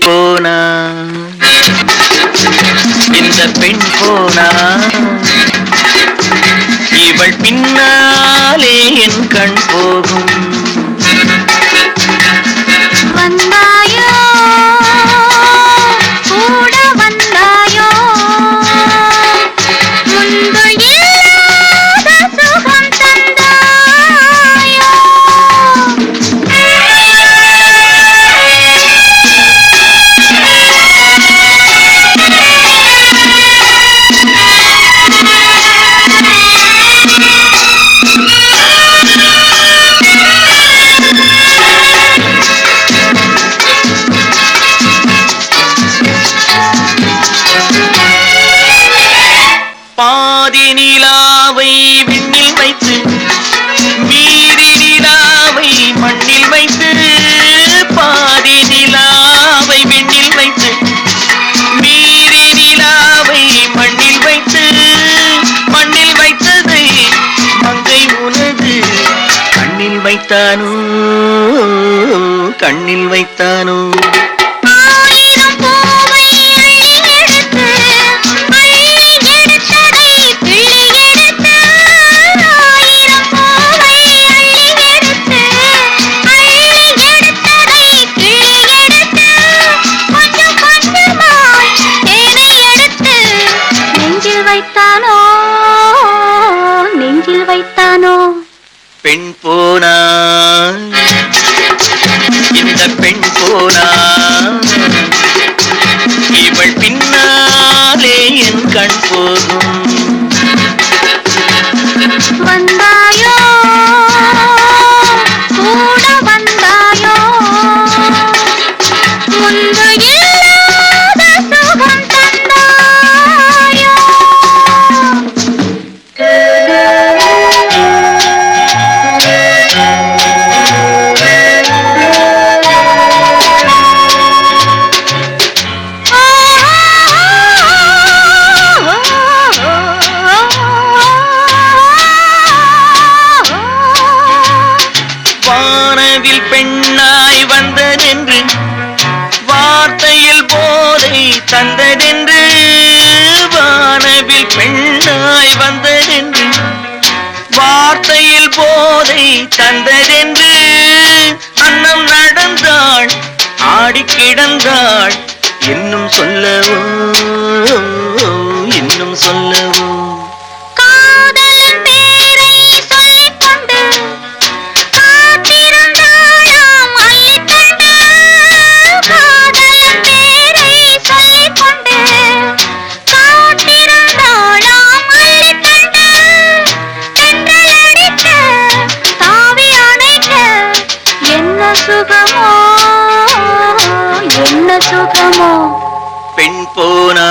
போனா இந்த பெண் போனா இவள் பின்னாலே என் கண் போகும். வந்தாயோ கூட வந்தாயோ முன்பு இல்லாத சுகம் தந்தாயோ. பாதி நிலாவை விண்ணில் வைத்து மீறி நிலாவை மண்ணில் வைத்து, பாதி நிலாவை விண்ணில் வைத்து மீறி நிலாவை மண்ணில் வைத்து, மண்ணில் வைத்ததை மங்கை உனது கண்ணில் வைத்தானோ, கண்ணில் வைத்தானோ. நெஞ்சில் வைத்தானோ பெண் போனா இந்த பெண் போனா இவள் பின்னாலே என் கண் போகும். வந்தாயோ கூட வந்தாயோ முன்பு இல்லாத சுகம் தந்தாயோ. வானவில் பெண்ணாய் வந்ததென்று வார்த்தையில் போதை தந்ததென்று, வானவில் பெண்ணாய் வந்ததென்று வார்த்தையில் போதை தந்ததென்று, அன்னம் நடந்தாள் ஆடி கிடந்தாள் இன்னும் சொல்லவோ, இன்னும் சொல்லவோ. காதலின் பேரை சொல்லிக்கொண்டு காத்திருந்தாளாம் அள்ளிக்கண்டு, காதலின் பேரை சொல்லிக்கொண்டு காத்திருந்தாளாம் அள்ளிக்கண்டு, தென்றல் அடிக்க தாவி அணைக்க என்ன சுகமோ, என்ன சுகமோ. பெண் போனா